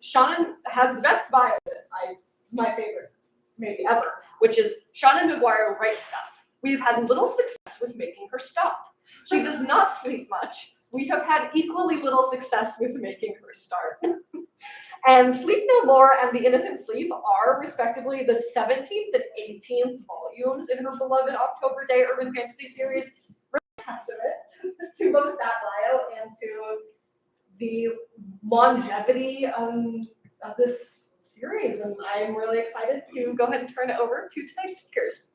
Seanan has the best bio that my favorite maybe ever, which is Seanan McGuire writes stuff. We've had little success with making her stop. She does not sleep much. We have had equally little success with making her start. And Sleep No More and The Innocent Sleep are respectively the 17th and 18th volumes in her beloved October Daye urban fantasy series. Testament to both that bio and to the longevity of this series, and I'm really excited to go ahead and turn it over to tonight's speakers.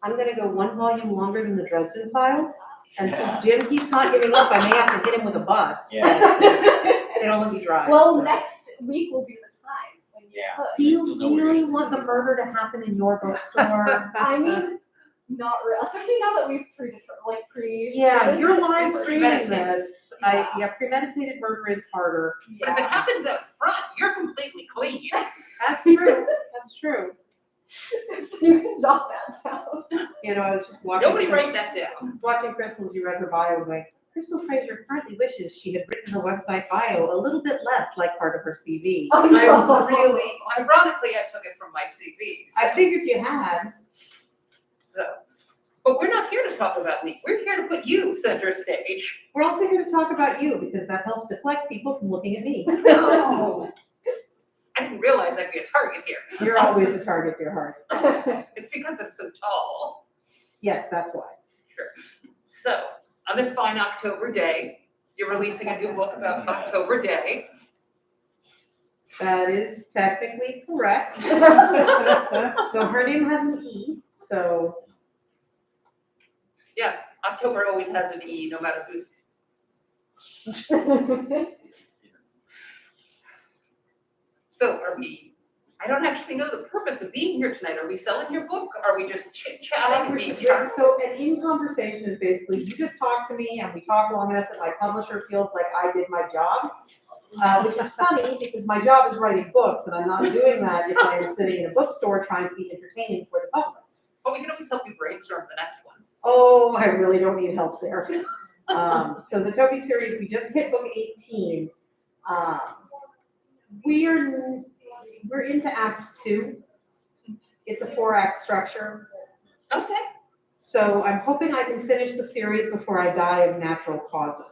I'm going to go one volume longer than the Dresden Files, and since Jim keeps not giving up, I may have to hit him with a bus. Yeah. They don't let me drive. Well, so. Next week will be the time when you Yeah. could. Do you really want the murder to happen in your bookstore? I mean, not really. Especially now that we've Yeah, you're live streaming Premeditated. this. Premeditated murder is harder. But if it happens up front, you're completely clean. That's true. That's true. So you can jot that down. You know, I was just watching. Nobody write that down. Watching Crystal's, you read her bio, like, Crystal Fraser currently wishes she had written her website bio a little bit less like part of her CV. Oh, no. I really, ironically, I took it from my CV. I figured you had. So, but we're not here to talk about me. We're here to put you center stage. We're also here to talk about you because that helps deflect people from looking at me. No. I didn't realize I'd be a target here. You're always the target of your heart. It's because I'm so tall. Yes, that's why. Sure. So, on this fine October day, you're releasing a new book about October Daye. That is technically correct. So her name has an E, so Yeah, October always has an E, no matter who's. So I don't actually know the purpose of being here tonight. Are we selling your book? Are we just chit-chatting? so an in conversation is basically you just talk to me and we talk long enough that my publisher feels like I did my job, which is funny because my job is writing books and I'm not doing that if I am sitting in a bookstore trying to be entertaining for the public. But we can always help you brainstorm the next one. Oh, I really don't need help there. So the Toby series, we just hit book 18. We're into Act 2. It's a 4-act structure. Okay. So I'm hoping I can finish the series before I die of natural causes.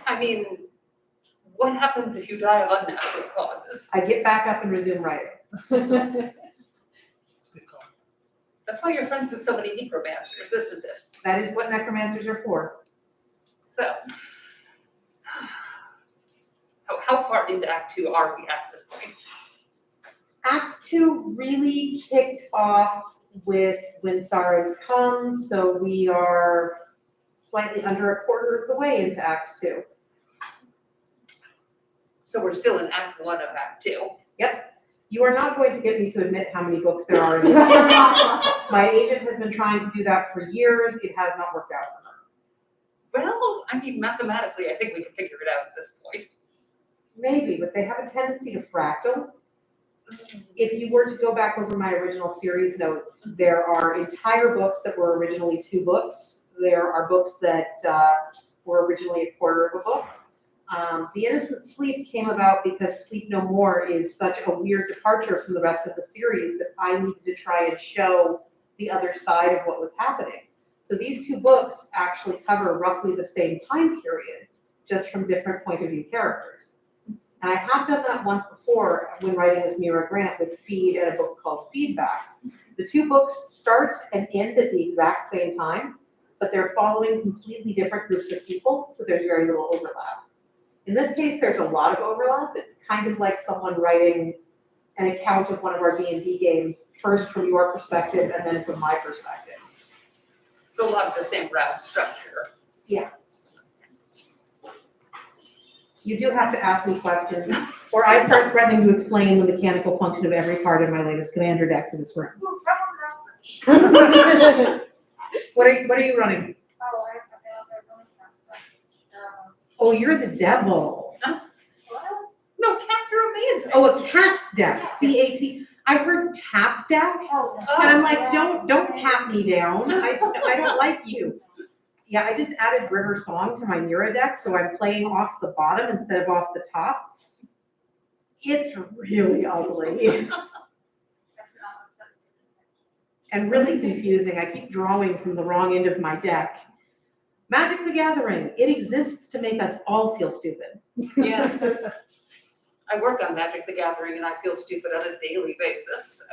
I mean, what happens if you die of unnatural causes? I get back up and resume writing. That's why you're friends with so many necromancers, isn't it? That is what necromancers are for. So, how far into Act 2 are we at this point? Act 2 really kicked off with When Sorrows Come, so we are slightly under a quarter of the way into Act 2. So we're still in Act 1 of Act 2. Yep. You are not going to get me to admit how many books there are in this series. My agent has been trying to do that for years. It has not worked out for her. Well, I mean, mathematically, I think we can figure it out at this point. Maybe, but they have a tendency to fractal. If you were to go back over my original series notes, there are entire books that were originally 2 books. There are books that were originally a quarter of a book. The Innocent Sleep came about because Sleep No More is such a weird departure from the rest of the series that I needed to try and show the other side of what was happening. So these 2 books actually cover roughly the same time period, just from different point of view characters. And I have done that once before when writing with Mira Grant with Feed and a book called Feedback. The 2 books start and end at the exact same time, but they're following completely different groups of people, so there's very little overlap. In this case, there's a lot of overlap. It's kind of like someone writing an account of one of our D&D games, first from your perspective and then from my perspective. It's a lot of the same route structure. Yeah. You do have to ask me questions, or I start threatening to explain the mechanical function of every card in my latest commander deck to this room. What are you running? Oh, you're the devil. No, cats are amazing. Oh, a cat deck, C-A-T. I heard tap deck, and I'm like, don't tap me down. I don't like you. Yeah, I just added River Song to my Mira deck, so I'm playing off the bottom instead of off the top. It's really ugly and really confusing. I keep drawing from the wrong end of my deck. Magic the Gathering, it exists to make us all feel stupid. Yeah. I work on Magic the Gathering and I feel stupid on a daily basis.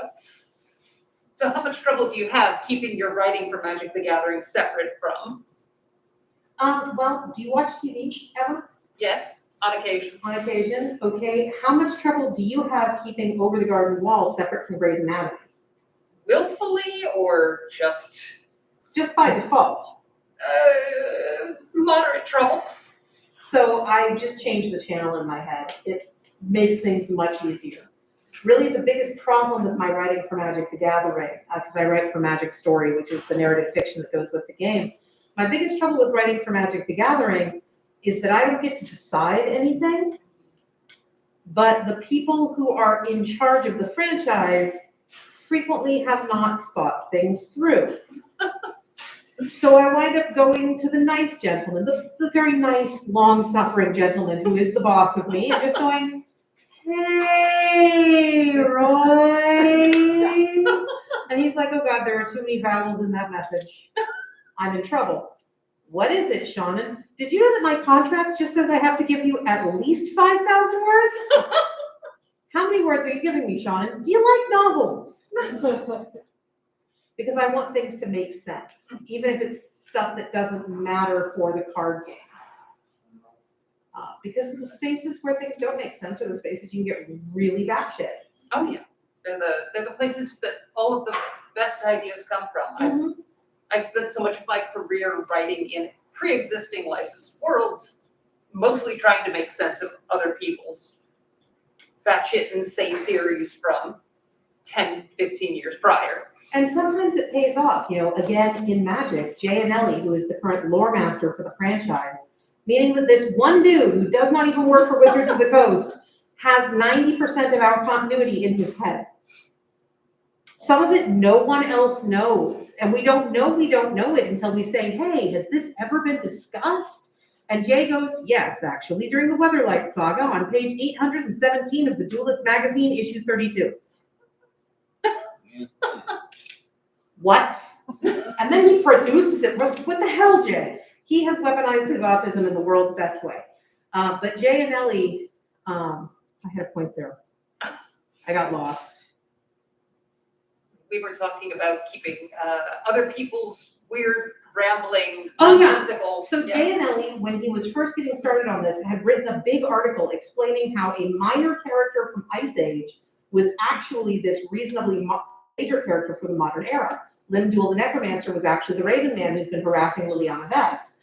So how much trouble do you have keeping your writing for Magic the Gathering separate from? Well, do you watch TV ever? Yes, on occasion. On occasion, okay. How much trouble do you have keeping Over the Garden Wall separate from Grey's Anatomy? Willfully or just Just by default. moderate trouble? So I just changed the channel in my head. It makes things much easier. Really, the biggest problem with my writing for Magic the Gathering, because I write for Magic Story, which is the narrative fiction that goes with the game. My biggest trouble with writing for Magic the Gathering is that I don't get to decide anything, but the people who are in charge of the franchise frequently have not thought things through. So I wind up going to the nice gentleman, the very nice, long-suffering gentleman who is the boss of me, and just going, "Hey, Roy." And he's like, "Oh God, there are too many vowels in that message. I'm in trouble." "What is it, Seanan? Did you know that my contract just says I have to give you at least 5,000 words?" "How many words are you giving me, Seanan? Do you like novels?" Because I want things to make sense, even if it's stuff that doesn't matter for the card game. Because the spaces where things don't make sense are the spaces you can get really batshit. Oh yeah, they're the places that all of the best ideas come from. I've spent so much of my career writing in pre-existing licensed worlds, mostly trying to make sense of other people's batshit insane theories from 10, 15 years prior. And sometimes it pays off. You know, again, in Magic, Jay and Ellie, who is the current lore master for the franchise, meaning that this one dude who does not even work for Wizards of the Coast has 90% of our continuity in his head. Some of it no one else knows. And we don't know it until we say, "Hey, has this ever been discussed?" And Jay goes, "Yes, actually, during the Weatherlight Saga on page 817 of the Duelist magazine, issue 32. What? And then he produces it. What the hell, Jay? He has weaponized his autism in the world's best way. But Jay and Ellie, I had a point there. I got lost. We were talking about keeping other people's weird, rambling, Oh, yeah. nonsensical. So Jay and Ellie, when he was first getting started on this, had written a big article explaining how a minor character from Ice Age was actually this reasonably major character for the modern era. Limduel the Necromancer was actually the Raven Man who's been harassing Liliana Vess.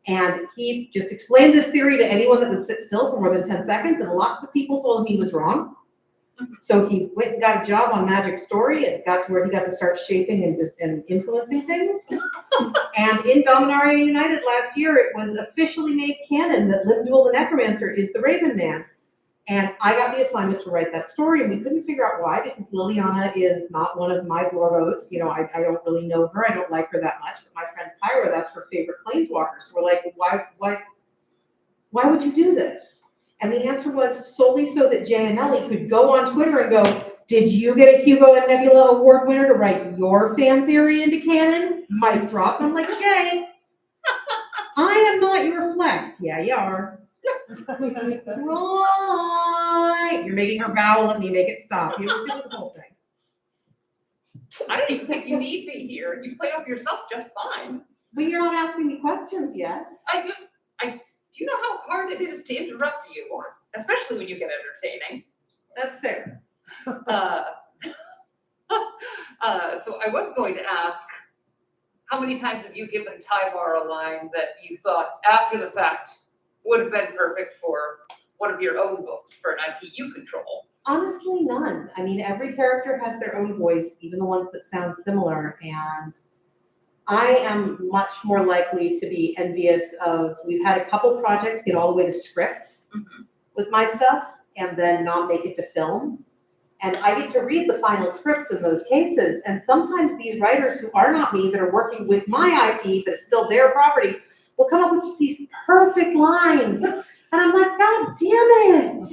And he just explained this theory to anyone that would sit still for more than 10 seconds, and lots of people told him he was wrong. So he went and got a job on Magic Story. It got to where he got to start shaping and influencing things. And in Dominaria United last year, it was officially made canon that Limduel the Necromancer is the Raven Man. And I got the assignment to write that story, and we couldn't figure out why, because Liliana is not one of my Blorvos. You know, I don't really know her. I don't like her that much. But my friend Kyra, that's her favorite planeswalker. So we're like, why would you do this? And the answer was solely so that Jay and Ellie could go on Twitter and go, "Did you get a Hugo and Nebula Award winner to write your fan theory into canon?" Mic drop. And I'm like, "Jay, I am not your flex." "Yeah, you are." Right. You're making her vowel. Let me make it stop. You understand the whole thing. I don't even think you need me here. You play off yourself just fine. But you're not asking me questions, yes? Do you know how hard it is to interrupt you, especially when you get entertaining? That's fair. So I was going to ask, how many times have you given Tyvar a line that you thought after the fact would have been perfect for one of your own books for an IP you control? Honestly, none. I mean, every character has their own voice, even the ones that sound similar. And I am much more likely to be envious of, we've had a couple projects get all the way to script with my stuff and then not make it to film. And I get to read the final scripts in those cases, and sometimes these writers who are not me, that are working with my IP, but it's still their property, will come up with just these perfect lines. And I'm like, God damn it!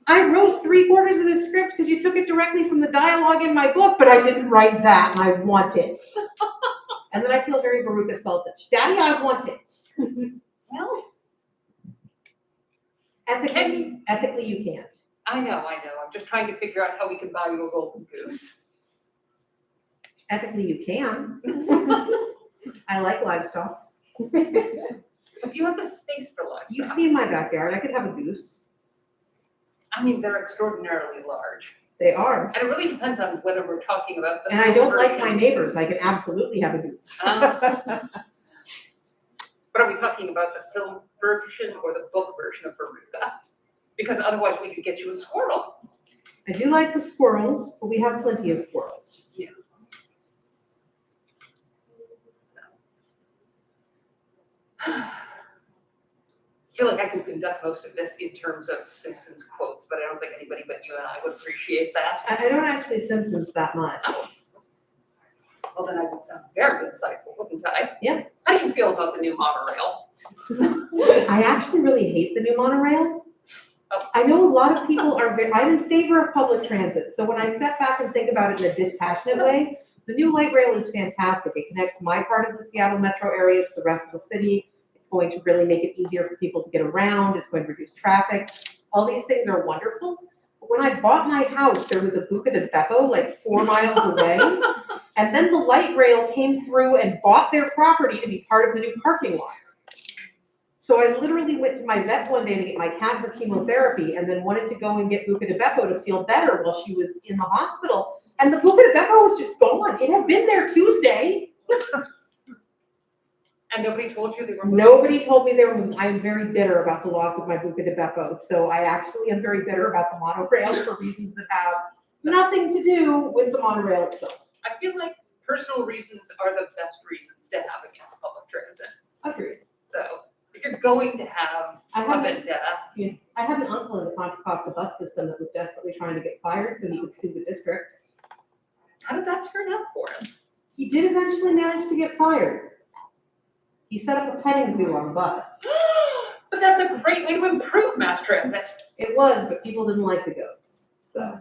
I wrote 3/4 of the script because you took it directly from the dialogue in my book, but I didn't write that, and I want it. And then I feel very Veruca Saltich. Daddy, I want it. Well, Ethically, you can't. I know. I'm just trying to figure out how we can buy you a golden goose. Ethically, you can. I like livestock. But do you have the space for livestock? You've seen my backyard. I could have a goose. I mean, they're extraordinarily large. They are. And it really depends on whether we're talking about the. And I don't like my neighbors. I can absolutely have a goose. But are we talking about the film version or the book version of Veruca? Because otherwise we could get you a squirrel. I do like the squirrels, but we have plenty of squirrels. Yeah. I feel like I could conduct most of this in terms of Simpsons quotes, but I don't think anybody but you and I would appreciate that. I don't actually Simpsons that much. Well, then I would sound very insightful, wouldn't I? Yeah. How do you feel about the new monorail? I actually really hate the new monorail. Oh. I know a lot of people are I'm in favor of public transit. So when I step back and think about it in a dispassionate way, the new light rail is fantastic. It connects my part of the Seattle metro area to the rest of the city. It's going to really make it easier for people to get around. It's going to reduce traffic. All these things are wonderful. But when I bought my house, there was a Buca de Beppo like 4 miles away. And then the light rail came through and bought their property to be part of the new parking lot. So I literally went to my vet one day to get my cat her chemotherapy, and then wanted to go and get Buca de Beppo to feel better while she was in the hospital. And the Buca de Beppo was just gone. It had been there Tuesday. And nobody told you they were moving? Nobody told me they were moving. I'm very bitter about the loss of my Buca de Beppo. So I actually am very bitter about the monorail for reasons that have nothing to do with the monorail itself. I feel like personal reasons are the best reasons to have against public transit. Agreed. So if you're going to have a vendetta. Yeah, I had an uncle in the Contra Costa bus system that was desperately trying to get fired so he could sue the district. How did that turn out for him? He did eventually manage to get fired. He set up a petting zoo on the bus. But that's a great way to improve mass transit. It was, but people didn't like the goats. So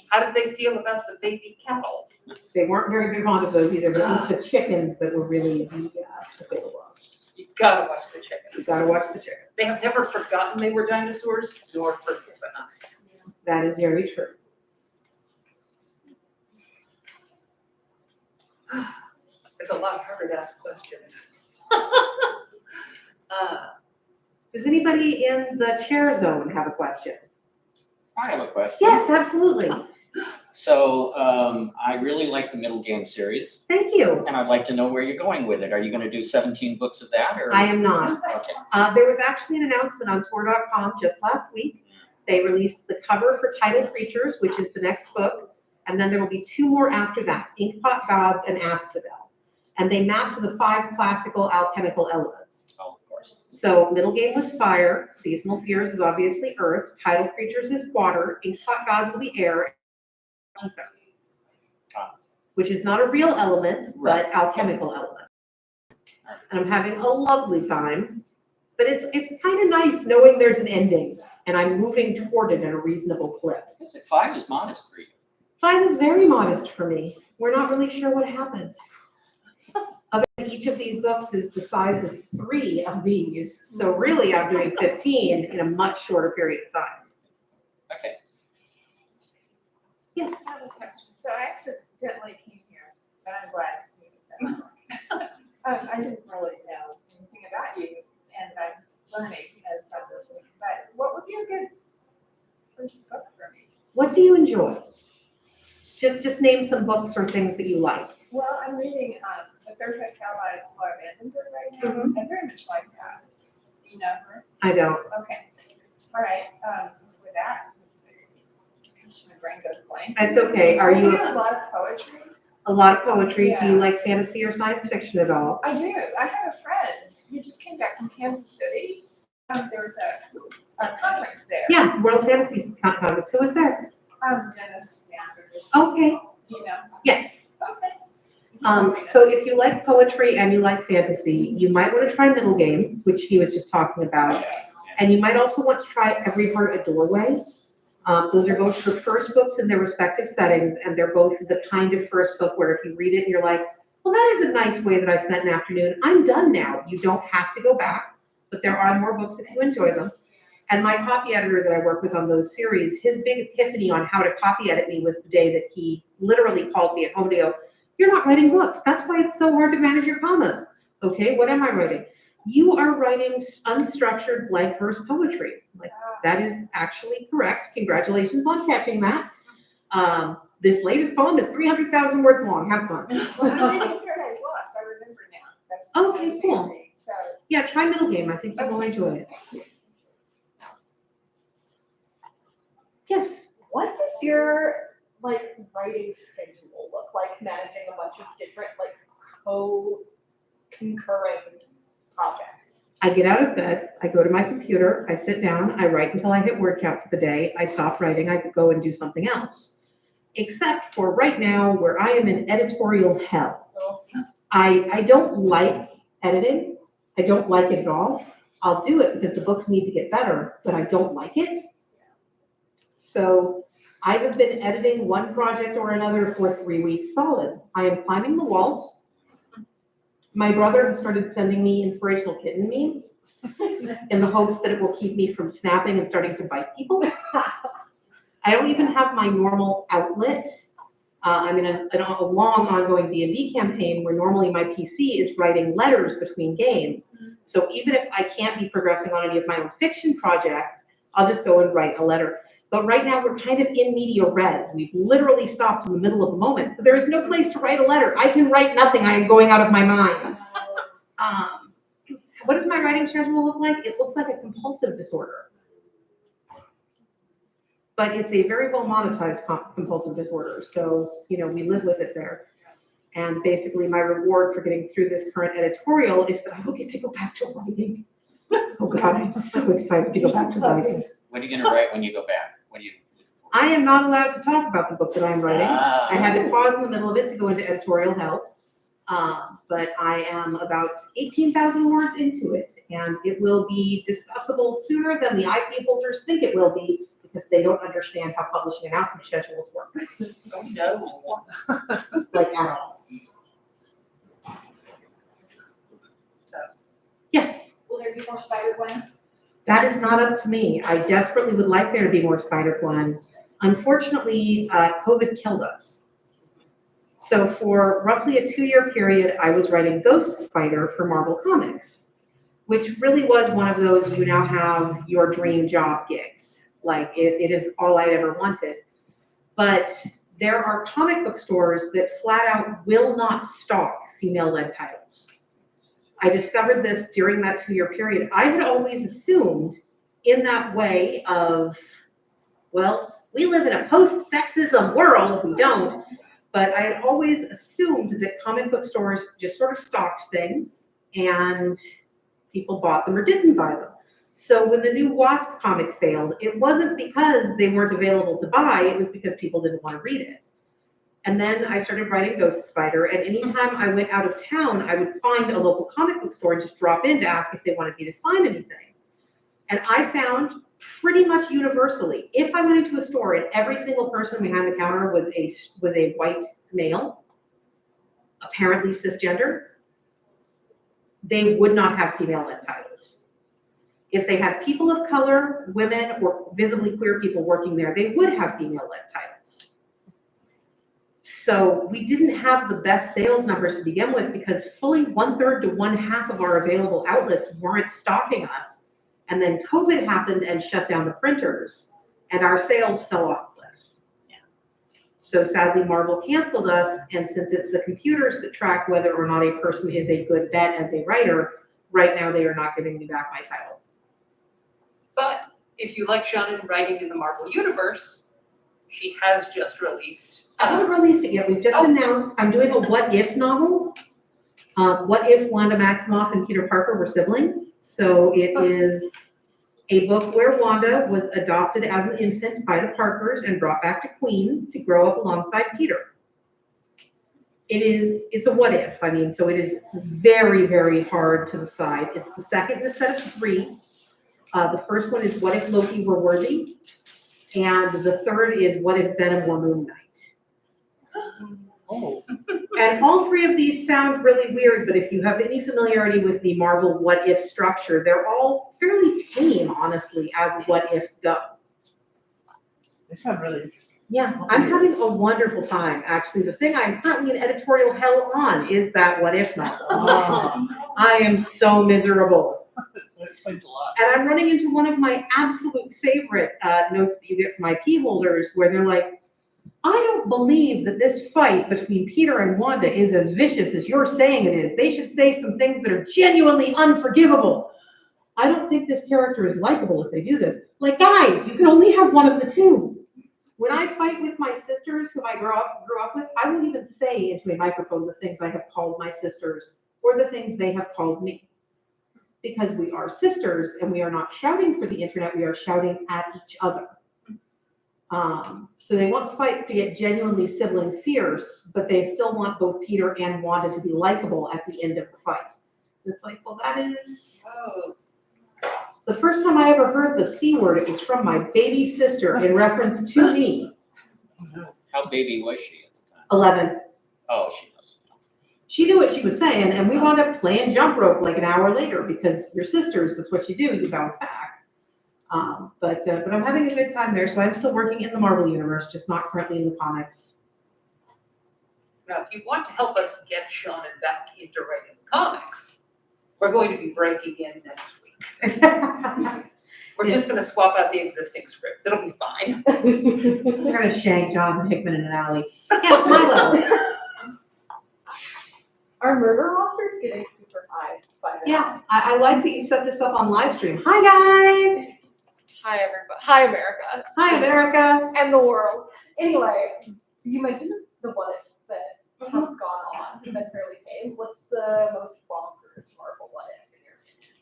How did they feel about the baby cattle? they weren't very fond of those either, but it was the chickens that were really the they were wrong. You gotta watch the You chickens. gotta watch the chickens. They have never forgotten they were dinosaurs, nor forgiven us. That is very true. It's a lot harder to ask questions. Does anybody in the chair zone have a question? I have a question. Yes, absolutely. So I really like the Middle Game series, Thank you. and I'd like to know where you're going with it. Are you going to do 17 books of that, or? I am not. Okay. There was actually an announcement on Tor.com just last week. They released the cover for Tidal Creatures, which is the next book, and then there will be 2 more after that, Inkpot Gods and Asphodel. And they map to the 5 classical alchemical elements. Oh, of course. So Middle Game was fire, Seasonal Fears is obviously earth, Tidal Creatures is water, Inkpot Gods will be air, which is not a real element, but alchemical element. And I'm having a lovely time, but it's kind of nice knowing there's an ending and I'm moving toward it at a reasonable clip. I guess 5 is modest for you. 5 is very modest for me. We're not really sure what happened. Other than each of these books is the size of 3 of these. So really I'm doing 15 in a much shorter period of time. Okay. Yes. I have a question. So I accidentally came here, but I'm glad to meet you. I didn't really know anything about you, and I'm learning as I'm listening. But what would be a good first book for me? What do you enjoy? Just name some books or things that you like. Well, I'm reading The Third Hotel by Laura Vandenberg right now. Mhm. I very much like that. You know her? I don't. Okay. All right. With that, my brain goes blank. That's okay. Are I you read a lot of poetry. a lot of poetry? Do you Yeah. like fantasy or science fiction at all? I do. I have a friend who just came back from Kansas City. There was a conference there. Yeah, World Fantasy Conference. Who was there? Dennis Sanders. Okay, You know. yes. Okay. So if you like poetry and you like fantasy, you might want to try Middle Game, which he was just talking about. And you might also want to try Every Heart a Doorway. Those are both the first books in their respective settings, and they're both the kind of first book where if you read it, you're like, well, that is a nice way that I spent an afternoon. I'm done now. You don't have to go back, but there are more books if you enjoy them. And my copy editor that I work with on those series, his big epiphany on how to copy edit me was the day that he literally called me at home to go, you're not writing books. That's why it's so hard to manage your commas. Okay, what am I writing? You are writing unstructured blank verse poetry. Like, that is actually correct. Congratulations on catching that. This latest poem is 300,000 words long. Have fun. Well, I'm reading Paradise Lost, I remember now. That's Okay, my cool. favorite, so. Yeah, try Middle Game. I think you will enjoy it. Yes. What does your like writing schedule look like, managing a bunch of different like concurrent projects? I get out of bed, I go to my computer, I sit down, I write until I hit word count for the day, I stop writing, I go and do something else. Except for right now where I am in editorial hell. I don't like editing. I don't like it at all. I'll do it because the books need to get better, but I don't like it. So I have been editing one project or another for 3 weeks solid. I am climbing the walls. My brother has started sending me inspirational kitten memes in the hopes that it will keep me from snapping and starting to bite people. I don't even have my normal outlet. I'm in a long ongoing D&D campaign where normally my PC is writing letters between games. So even if I can't be progressing on any of my own fiction projects, I'll just go and write a letter. But right now we're kind of in media res. We've literally stopped in the middle of the moment. So there is no place to write a letter. I can write nothing. I am going out of my mind. What does my writing schedule look like? It looks like a compulsive disorder. But it's a very well monetized compulsive disorder. So, we live with it there. And basically my reward for getting through this current editorial is that I will get to go back to writing. Oh God, I'm so excited to go back to writing. What are you gonna write when you go back? What do you? I am not allowed to talk about the book that I'm writing. Ah. I had to pause in the middle of it to go into editorial help. But I am about 18,000 words into it, and it will be discussable sooner than the IP holders think it will be, because they don't understand how publishing announcement schedules work, Oh, no. like at all. So, Yes, Will there be more Spider-Gwen? that is not up to me. I desperately would like there to be more Spider-Gwen. Unfortunately, COVID killed us. So for roughly a 2-year period, I was writing Ghost Spider for Marvel Comics, which really was one of those you now have your dream job gigs. Like it is all I'd ever wanted. But there are comic book stores that flat out will not stock female-led titles. I discovered this during that 2-year period. I had always assumed in that way of, well, we live in a post-sexism world. We don't. But I had always assumed that comic book stores just sort of stocked things and people bought them or didn't buy them. So when the new Wasp comic failed, it wasn't because they weren't available to buy, it was because people didn't want to read it. And then I started writing Ghost Spider, and anytime I went out of town, I would find a local comic book store and just drop in to ask if they wanted me to sign anything. And I found pretty much universally, if I went into a store and every single person behind the counter was a white male, apparently cisgender, they would not have female-led titles. If they had people of color, women, or visibly queer people working there, they would have female-led titles. So we didn't have the best sales numbers to begin with because fully 1/3 to 1/2 of our available outlets weren't stocking us. And then COVID happened and shut down the printers, and our sales fell off the cliff. Yeah. So sadly, Marvel canceled us, and since it's the computers that track whether or not a person is a good bet as a writer, right now they are not giving me back my title. but if you like Seanan writing in the Marvel Universe, she has just released. I haven't released it yet. We've just announced I'm doing a what if novel. What if Wanda Maximoff and Peter Parker were siblings? So it is a book where Wanda was adopted as an infant by the Parkers and brought back to Queens to grow up alongside Peter. It's a what if. I mean, so it is very, very hard to decide. It's the second in a set of 3. The first one is what if Loki were worthy? And the third is what if Venom were Moon Knight? Oh. And all 3 of these sound really weird, but if you have any familiarity with the Marvel what if structure, they're all fairly tame, honestly, as what ifs go. They sound really interesting. Yeah, I'm having a wonderful time. Actually, the thing I'm currently in editorial hell on is that what if novel. Oh, I am so miserable. that explains a lot. And I'm running into one of my absolute favorite notes that you get from IP holders where they're like, I don't believe that this fight between Peter and Wanda is as vicious as you're saying it is. They should say some things that are genuinely unforgivable. I don't think this character is likable if they do this. Like, guys, you can only have one of the two. When I fight with my sisters, whom I grew up with, I won't even say into a microphone the things I have called my sisters or the things they have called me. Because we are sisters and we are not shouting for the internet, we are shouting at each other. So they want the fights to get genuinely sibling fierce, but they still want both Peter and Wanda to be likable at the end of the fight. And it's like, well, that is... Oh, The first time I ever heard the C word, it was from my baby sister in reference to me. How baby was she at the time? 11. Oh, she knows. She knew what she was saying, and we wound up playing jump rope like an hour later because you're sisters, that's what you do, you bounce back. But I'm having a good time there, so I'm still working in the Marvel Universe, just not currently in the comics. now, if you want to help us get Seanan back into writing comics, we're going to be breaking in next week. We're just gonna swap out the existing scripts. It'll be fine. They're gonna shank Jonathan Hickman in an alley. Yes, Milo. Our murder roster is getting super high by now. Yeah, I like that you set this up on live stream. Hi, guys. Hi, everybody. Hi, America. Hi, America. And the world. Anyway, you mentioned the what ifs that have gone on, been fairly tame. What's the most bonkers Marvel what if in your opinion?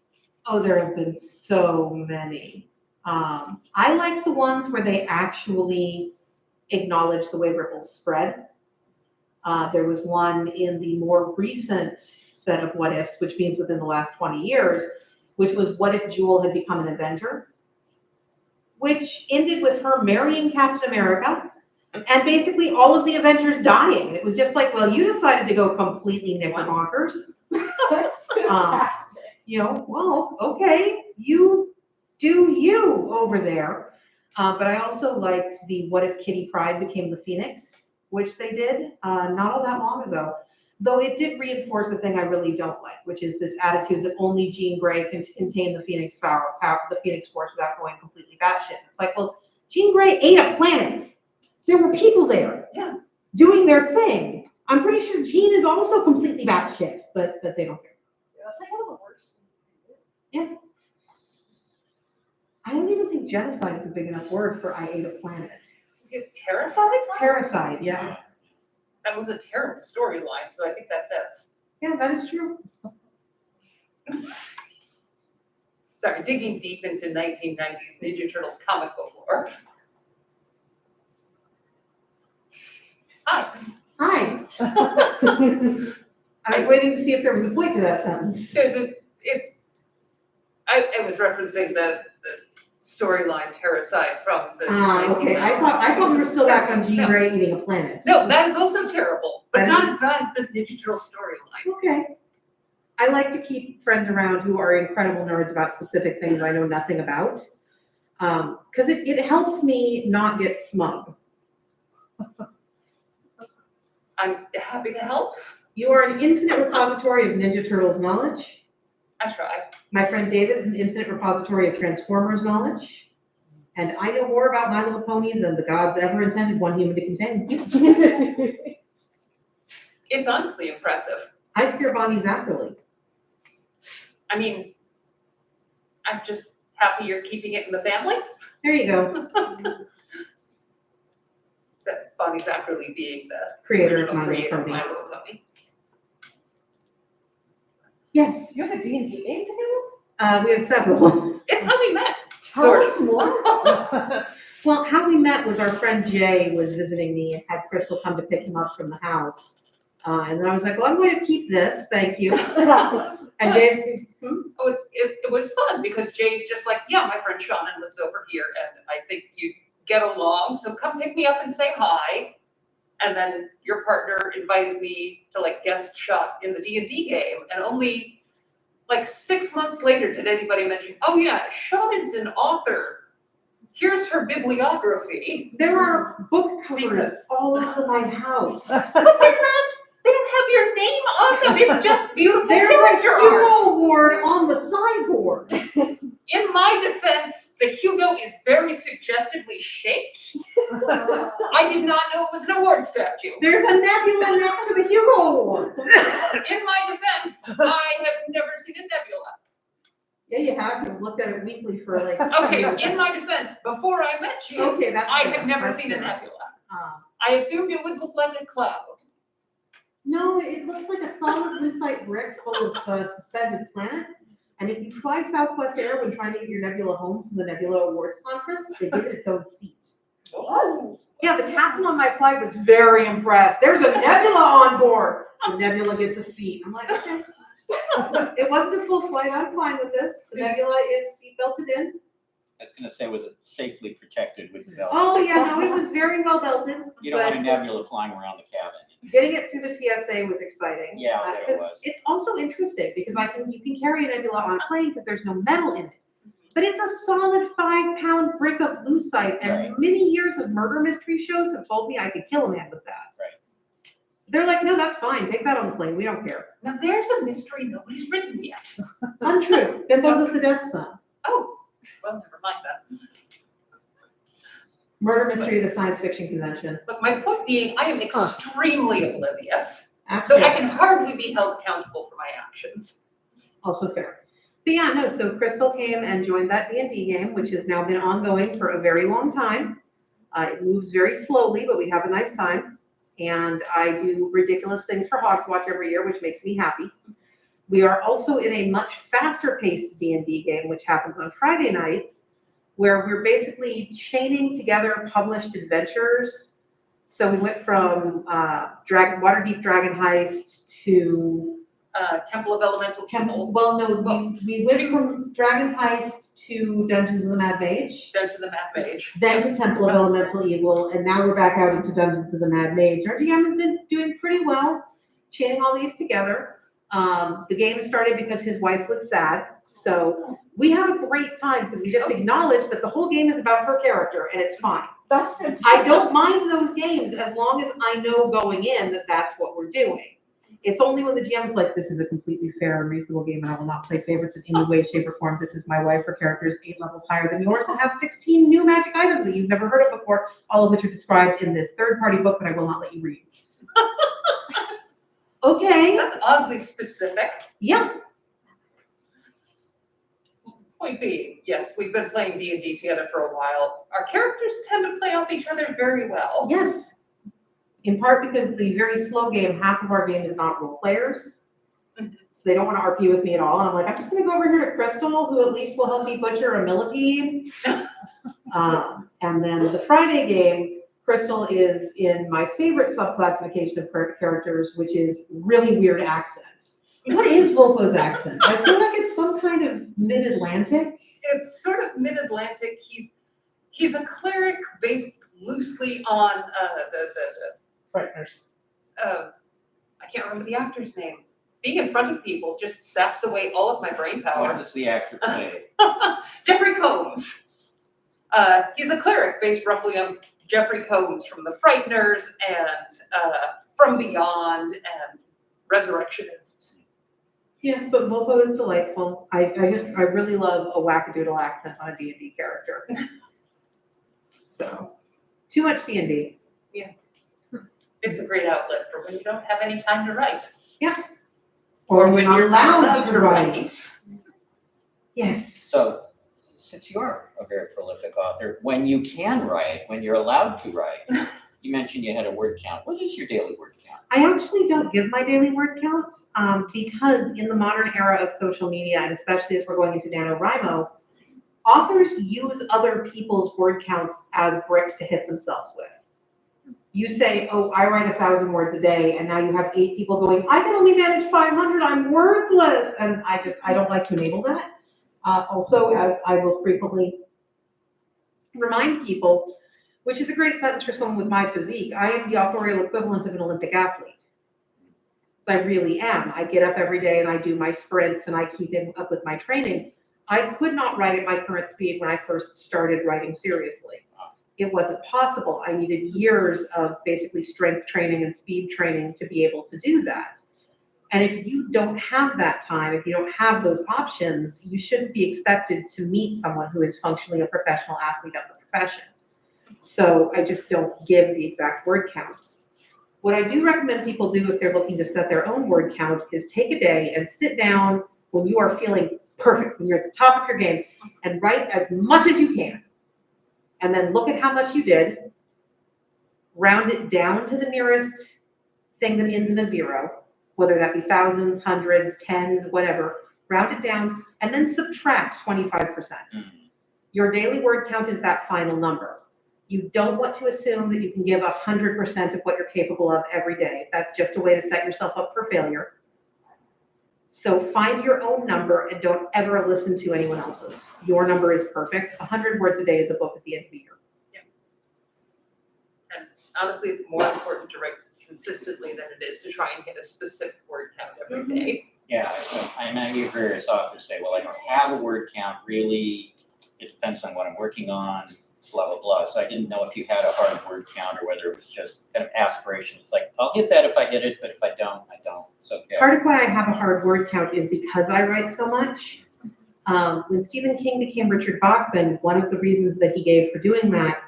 Oh, there have been so many. I like the ones where they actually acknowledge the way ripples spread. There was one in the more recent set of what ifs, which means within the last 20 years, which was what if Jewel had become an Avenger, which ended with her marrying Captain America and basically all of the Avengers dying. It was just like, well, you decided to go completely knickerbockers. That's fantastic. You know, well, okay, you do you over there. But I also liked the what if Kitty Pryde became the Phoenix, which they did not all that long ago. Though it did reinforce the thing I really don't like, which is this attitude that only Jean Grey can contain the Phoenix the Phoenix Force without going completely batshit. It's like, well, Jean Grey ate a planet. There were people there, Yeah, doing their thing. I'm pretty sure Jean is also completely batshit, but they don't care. Yeah, that's like one of the worst things to do. I don't even think genocide is a big enough word for I ate a planet. is it Terracide? Terracide, yeah. That was a terrible storyline, so I think that fits. Yeah, that is true. Sorry, digging deep into 1990s Ninja Turtles comic book lore. Hi. Hi. I was waiting to see if there was a point to that sentence. So I was referencing the storyline Terracide from the. Okay. I thought we were still back on Jean Grey eating a planet. No, that is also terrible, but That not is- as bad as this Ninja Turtle storyline. Okay. I like to keep friends around who are incredible nerds about specific things I know nothing about. Because it helps me not get smug. I'm happy to help. You are an infinite repository of Ninja Turtles knowledge. I try. My friend David is an infinite repository of Transformers knowledge. And I know more about My Little Pony than the gods ever intended one human to contain. It's honestly impressive. I scare Bonnie Zachary. I mean, I'm just happy you're keeping it in the family. There you go. That Bonnie Zachary being the Creator of original My Little creator of Pony. My Little Pony. Yes. You have a D&D name together? We have several. It's how we met. Tell us more. Well, how we met was our friend Jay was visiting me and had Crystal come to pick him up from the house. And then I was like, well, I'm going to keep this, thank you. And Jay's, Oh, it was fun because Jay's just like, yeah, my friend Seanan lives over here and I think you get along, so come pick me up and say hi. And then your partner invited me to like guest shot in the D&D game, and only like 6 months later did anybody mention, oh yeah, Seanan's an author. Here's her bibliography. there are book covers Because- all over my house. They don't have your name on them. It's just beautiful There's a character art. Hugo Award on the sideboard. In my defense, the Hugo is very suggestively shaped. I did not know it was an award statue. There's a nebula next to the Hugo Award. In my defense, I have never seen a nebula. Yeah, you have. You've looked at it weekly for like. Okay, in my defense, before I met you, Okay, that's. I fair. had never That's seen a fair. nebula. Um, I assumed it would look like a cloud. No, it looks like a solid lucite brick full of suspended planets. And if you fly Southwest Air when trying to get your nebula home from the Nebula Awards Conference, they give it its own seat. Oh. Yeah, the captain on my flight was very impressed. There's a nebula on board. The nebula gets a seat. I'm like, okay. It wasn't a full flight. I'm fine with this. The nebula is seat belted in. I was gonna say, was it safely protected with the belt? Oh, yeah, no, it was very well belted. You don't want a but nebula flying around the cabin. getting it through the TSA was exciting. Yeah, I bet it 'cause was. It's also interesting because you can carry a nebula on a plane because there's no metal in it. But it's a solid 5-pound brick of lucite, and Right. many years of murder mystery shows have told me I could kill a man with that. Right. They're like, no, that's fine. Take that on the plane. We don't care. Now there's a mystery nobody's written yet. Untrue. Then goes with the Death Sun. Oh, well, never mind that. Murder mystery at a science fiction convention. But my point being, I am extremely oblivious, That's so fair. I can hardly be held accountable for my actions. Also fair. But yeah, no, so Crystal came and joined that D&D game, which has now been ongoing for a very long time. It moves very slowly, but we have a nice time. And I do ridiculous things for Hogs Watch every year, which makes me happy. We are also in a much faster paced D&D game, which happens on Friday nights, where we're basically chaining together published adventures. So we went from Waterdeep Dragon Heist to Temple of Elemental Temple, we went from Dragon Heist to Dungeons of the Mad Mage, then to the Map Mage. then to Temple of Elemental Evil, and now we're back out into Dungeons of the Mad Mage. Our GM has been doing pretty well, chaining all these together. The game started because his wife was sad, so we have a great time because we just acknowledge that the whole game is about her character, and it's fine. That's fantastic. I don't mind those games as long as I know going in that that's what we're doing. It's only when the GM is like, this is a completely fair and reasonable game and I will not play favorites in any way, shape, or form. This is my wife. Her character is 8 levels higher than yours and has 16 new magic items that you've never heard of before, all of which are described in this third-party book that I will not let you read. Okay. That's oddly specific. Yeah. Point being, yes, we've been playing D&D together for a while. Our characters tend to play off each other very well. Yes. In part because the very slow game, half of our game is not role players. Mhm. So they don't want to RP with me at all. And I'm like, I'm just going to go over here to Crystal, who at least will help me butcher a millipede. And then the Friday game, Crystal is in my favorite subclassification of characters, which is really weird accent. What is Volpo's accent? I feel like it's some kind of mid-Atlantic. It's sort of mid-Atlantic. He's a cleric based loosely on Partners. I can't remember the actor's name. Being in front of people just saps away all of my brain What power. does the actor play? Jeffrey Combs. He's a cleric based roughly on Jeffrey Combs from The Frighteners and From Beyond and Resurrectionist. Yeah, but Volpo is delightful. I really love a wackadoodle accent on a D&D character. So, too much D&D. It's a great outlet for when you don't have any time to write. Or when when you're you're allowed to write. Yes. So, since you are a very prolific author, when you can write, when you're allowed to write, you mentioned you had a word count. What is your daily word count? I actually don't give my daily word count because in the modern era of social media, and especially as we're going into NaNoWriMo, Authors use other people's word counts as bricks to hit themselves with. You say, oh, I write 1,000 words a day, and now you have 8 people going, I can only manage 500, I'm worthless. And I don't like to enable that. Also, as I will frequently remind people, which is a great sentence for someone with my physique, I am the authorial equivalent of an Olympic athlete. I really am. I get up every day and I do my sprints and I keep up with my training. I could not write at my current speed when I first started writing seriously. It wasn't possible. I needed years of basically strength training and speed training to be able to do that. And if you don't have that time, if you don't have those options, you shouldn't be expected to meet someone who is functionally a professional athlete of the profession. So I just don't give the exact word counts. What I do recommend people do if they're looking to set their own word count is take a day and sit down when you are feeling perfect, when you're at the top of your game, and write as much as you can. And then look at how much you did, round it down to the nearest thing that ends in a 0, whether that be thousands, hundreds, tens, whatever, round it down, and then subtract 25%. Your daily word count is that final number. You don't want to assume that you can give 100% of what you're capable of every day. That's just a way to set yourself up for failure. So find your own number and don't ever listen to anyone else's. Your number is perfect. 100 words a day is a book at the end of the year. And honestly, it's more important to write consistently than it is to try and hit a specific word count every day. Yeah, I know you hear various authors say, well, I don't have a word count really. It depends on what I'm working on, blah, blah, blah. So I didn't know if you had a hard word count or whether it was just kind of aspiration. It's like, I'll hit that if I hit it, but if I don't, I don't. It's okay. Part of why I have a hard word count is because I write so much. When Stephen King became Richard Bachman, one of the reasons that he gave for doing that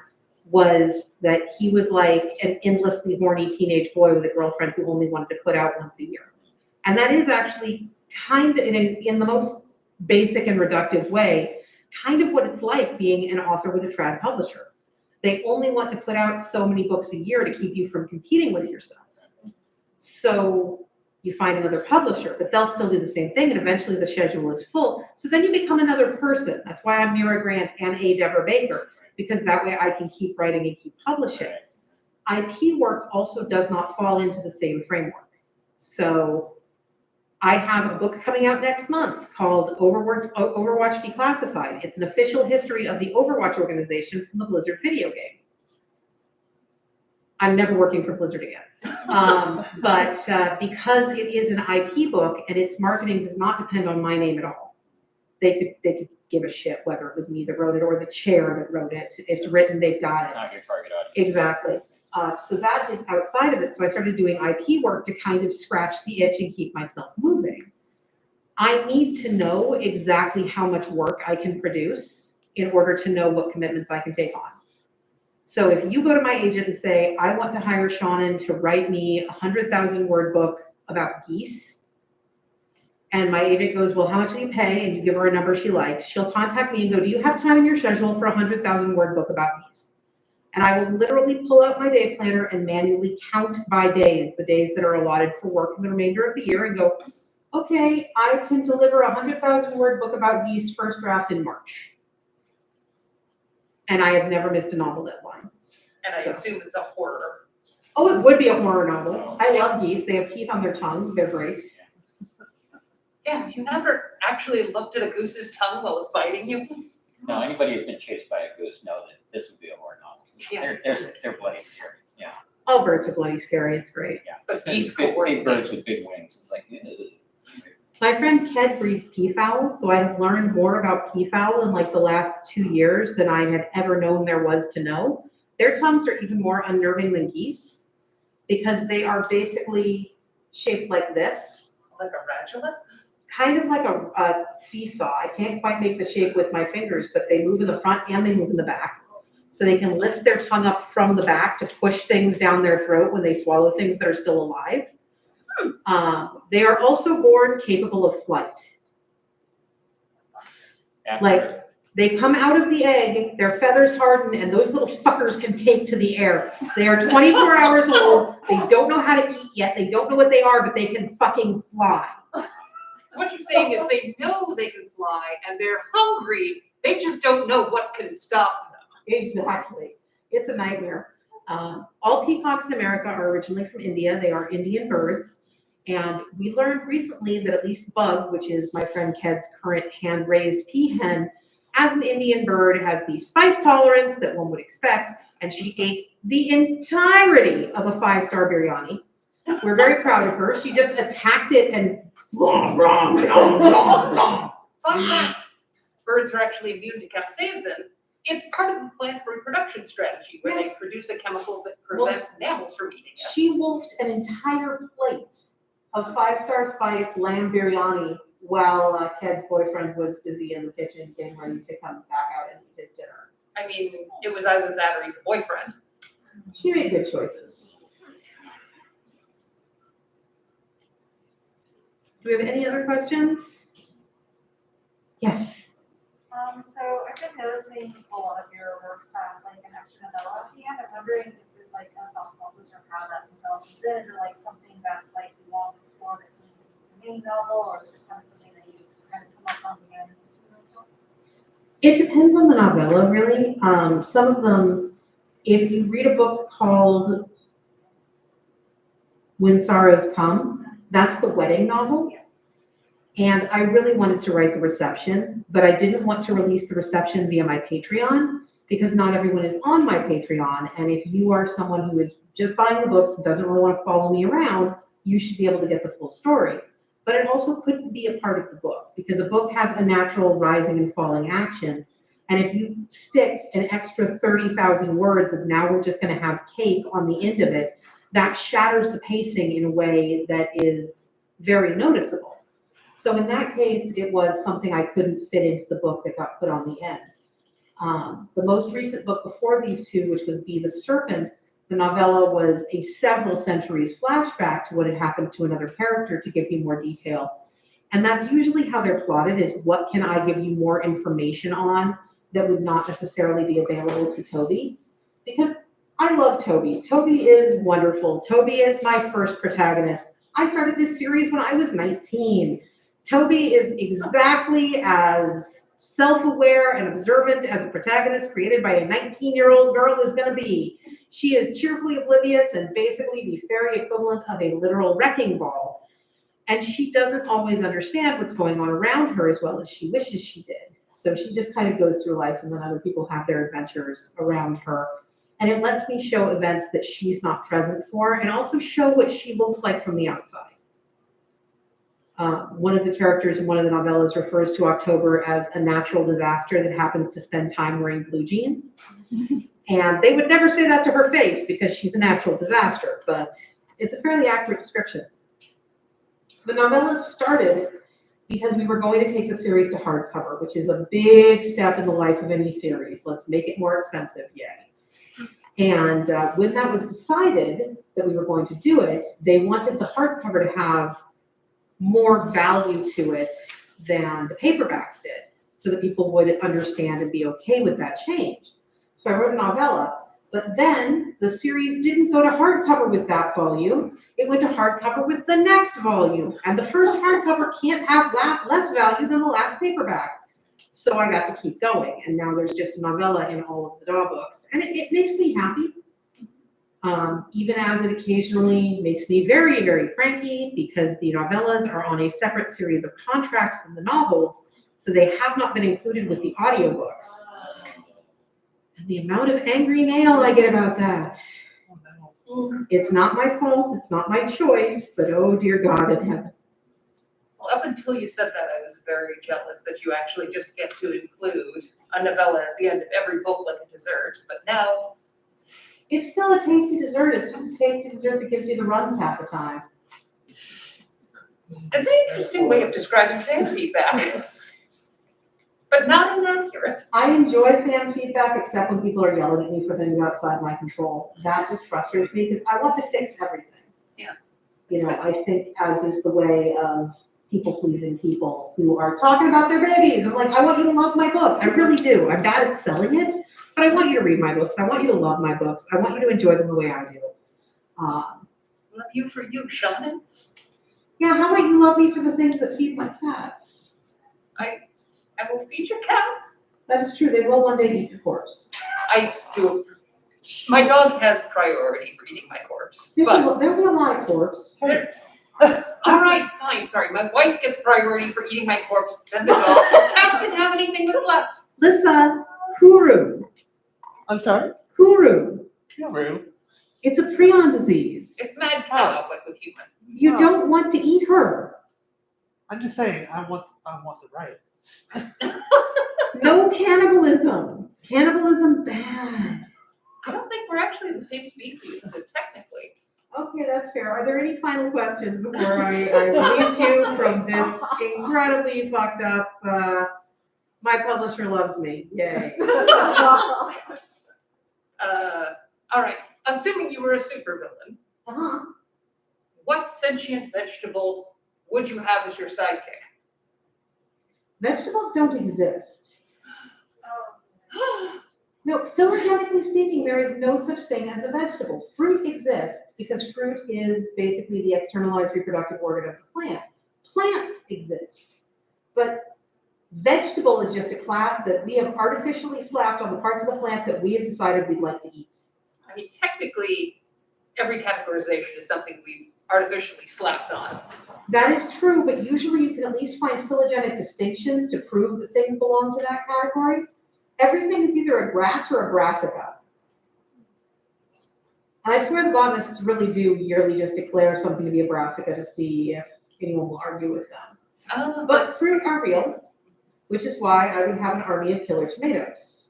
was that he was like an endlessly horny teenage boy with a girlfriend who only wanted to put out once a year. And that is actually kind of, in the most basic and reductive way, kind of what it's like being an author with a trad publisher. They only want to put out so many books a year to keep you from competing with yourself. So you find another publisher, but they'll still do the same thing, and eventually the schedule is full. So then you become another person. That's why I'm Mira Grant and A. Deborah Baker, because that way I can keep writing and keep publishing. IP work also does not fall into the same framework. So I have a book coming out next month called Overwatch Declassified. It's an official history of the Overwatch organization from the Blizzard video game. I'm never working for Blizzard again. But because it is an IP book and its marketing does not depend on my name at all, they could give a shit whether it was me that wrote it or the chair that wrote it. It's written, they've got it. Not your target audience. Exactly. So that is outside of it. So I started doing IP work to kind of scratch the itch and keep myself moving. I need to know exactly how much work I can produce in order to know what commitments I can take on. So if you go to my agent and say, I want to hire Seanan to write me a 100,000 word book about geese, and my agent goes, well, how much do you pay? And you give her a number she likes, she'll contact me and go, do you have time in your schedule for a 100,000 word book about geese? And I will literally pull out my day planner and manually count by days, the days that are allotted for work in the remainder of the year, and go, okay, I can deliver a 100,000 word book about geese first draft in March. And I have never missed a novel deadline. And I assume it's a horror. Oh, it would be a horror novel. I love geese. They have teeth on their tongues. They're great. Yeah, you never actually looked at a goose's tongue while it's biting you. No, anybody who's been chased by a goose know that this would be a horror novel. Yeah. They're bloody scary. Yeah. All birds are bloody scary. It's great. Yeah. But geese big, could work. big birds with big wings. It's like, My friend Ked breeds peafowl, so I have learned more about peafowl in like the last 2 years than I had ever known there was to know. Their tongues are even more unnerving than geese because they are basically shaped like this. Like a radula? Kind of like a seesaw. I can't quite make the shape with my fingers, but they move in the front and they move in the back. So they can lift their tongue up from the back to push things down their throat when they swallow things that are still alive. They are also born capable of flight. Like, they come out of the egg, their feathers harden, and those little fuckers can take to the air. They are 24 hours old. They don't know how to eat yet. They don't know what they are, but they can fucking fly. So what you're saying is they know they can fly and they're hungry. They just don't know what can stop them. Exactly. It's a nightmare. All peacocks in America are originally from India. They are Indian birds. And we learned recently that at least Bug, which is my friend Ked's current hand-raised peahen, as an Indian bird, has the spice tolerance that one would expect. And she ate the entirety of a 5-star biryani. We're very proud of her. She just attacked it and blah, blah, blah, blah, blah. Fun fact, birds are actually immune to capsaicin. It's part of the plant reproduction strategy where they produce a chemical that prevents mammals from eating it. She wolfed an entire plate of 5-star spice lamb biryani while Ked's boyfriend was busy in the kitchen getting ready to come back out and eat his dinner. I mean, it was either that or eat the boyfriend. She made good choices. Do we have any other questions? Yes. So I've been noticing a lot of your works have like an extra novella at the end. I'm wondering if there's like a thought process or how that develops. Is it like something that's like you want to explore that you use the main novel, or is it just kind of something that you kind of come up on the end? It depends on the novella, really. Some of them, if you read a book called When Sorrows Come, that's the wedding novel. And I really wanted to write the reception, but I didn't want to release the reception via my Patreon because not everyone is on my Patreon. And if you are someone who is just buying the books and doesn't really want to follow me around, you should be able to get the full story. But it also couldn't be a part of the book because a book has a natural rising and falling action. And if you stick an extra 30,000 words of now we're just going to have cake on the end of it, that shatters the pacing in a way that is very noticeable. So in that case, it was something I couldn't fit into the book that got put on the end. The most recent book before these two, which was Be the Serpent, the novella was a several centuries flashback to what had happened to another character to give you more detail. And that's usually how they're plotted, is what can I give you more information on that would not necessarily be available to Toby? Because I love Toby. Toby is wonderful. Toby is my first protagonist. I started this series when I was 19. Toby is exactly as self-aware and observant as a protagonist created by a 19-year-old girl is going to be. She is cheerfully oblivious and basically the fairy equivalent of a literal wrecking ball. And she doesn't always understand what's going on around her as well as she wishes she did. So she just kind of goes through life and then other people have their adventures around her. And it lets me show events that she's not present for and also show what she looks like from the outside. One of the characters in one of the novellas refers to October as a natural disaster that happens to spend time wearing blue jeans. And they would never say that to her face because she's a natural disaster, but it's a fairly accurate description. The novella started because we were going to take the series to hardcover, which is a big step in the life of any series. Let's make it more expensive, yay. And when that was decided that we were going to do it, they wanted the hardcover to have more value to it than the paperbacks did, so that people would understand and be okay with that change. So I wrote a novella, but then the series didn't go to hardcover with that volume. It went to hardcover with the next volume, and the first hardcover can't have less value than the last paperback. So I got to keep going, and now there's just a novella in all of the Daye books, and it makes me happy. Even as it occasionally makes me very, very cranky because the novellas are on a separate series of contracts than the novels, so they have not been included with the audiobooks. And the amount of angry mail I get about that. It's not my fault, it's not my choice, but oh dear God in heaven. Well, up until you said that, I was very jealous that you actually just get to include a novella at the end of every book like a dessert, but now It's still a tasty dessert. It's just a tasty dessert that gives you the runs half the time. it's an interesting way of describing fan feedback, but not inaccurate. I enjoy fan feedback, except when people are yelling at me for things outside my control. That just frustrates me because I want to fix everything. Yeah. You know, I think as is the way of people-pleasing people who are talking about their babies. I'm like, I want you to love my book. I really do. I'm bad at selling it, but I want you to read my books. I want you to love my books. I want you to enjoy them the way I do. Love you for you, Seanan. Yeah, how about you love me for the things that feed my cats? I will feed your cats. That is true, they will one day eat your corpse. I do, my dog has priority for eating my corpse, There'll but, be a live corpse. all right, fine, sorry, my wife gets priority for eating my corpse, then the dog, cats can have anything that's left. Listen, Kuru, I'm sorry? Kuru, Kuru. it's a prion disease. It's mad cow, but with human. You don't want to eat her. I'm just saying, I want the right. No cannibalism. Cannibalism bad. I don't think we're actually the same species, so technically. Okay, that's fair. Are there any final questions before I release you from this incredibly fucked up, my publisher loves me, yay. All right, assuming you were a supervillain, Uh-huh. what sentient vegetable would you have as your sidekick? Vegetables don't exist. No, phylogenetically speaking, there is no such thing as a vegetable. Fruit exists because fruit is basically the externalized reproductive organ of the plant. Plants exist, but vegetable is just a class that we have artificially slapped on the parts of the plant that we have decided we'd like to eat. I mean, technically, every categorization is something we've artificially slapped on. That is true, but usually you can at least find phylogenetic distinctions to prove that things belong to that category. Everything is either a grass or a brassica. And I swear the botanists really do yearly just declare something to be a brassica to see if anyone will argue with them. But fruit are real, which is why I would have an army of killer tomatoes.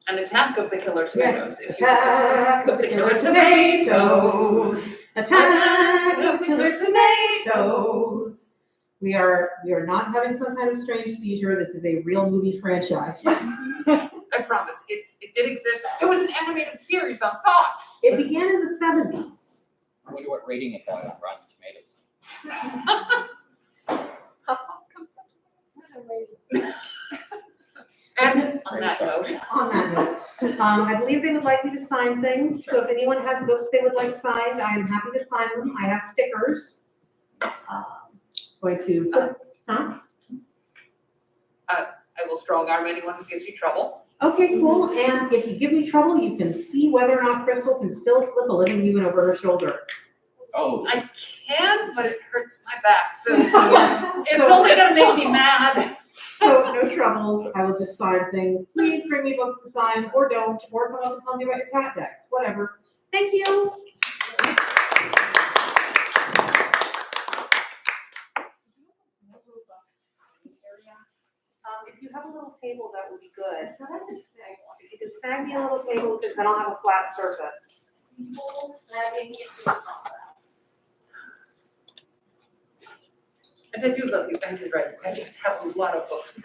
An attack of the killer tomatoes. Yes, if you attack of the killer tomatoes. Attack of the killer tomatoes. We are not having some kind of strange seizure. This is a real movie franchise. I promise, it did exist. It was an animated series on Fox. It began in the 70s. I wonder what rating it got on Rotten Tomatoes. And on that note, On that note, I believe they would like me to sign things. So if anyone has books they would like signed, I am happy to sign them. I have stickers. Going to, huh? I will strong arm anyone who gives you trouble. Okay, cool. And if you give me trouble, you can see whether or not Crystal can still flip a living human over her shoulder. Oh, I can, but it hurts my back, so it's only gonna make me mad. So no troubles. I will just sign things. Please bring me books to sign, or don't, or come up and tell me about your cat decks, whatever. Thank you. If you have a little table, that would be good. If you could snag me a little table, because then I'll have a flat surface. And I do love you, and you're right, I just have a lot of books to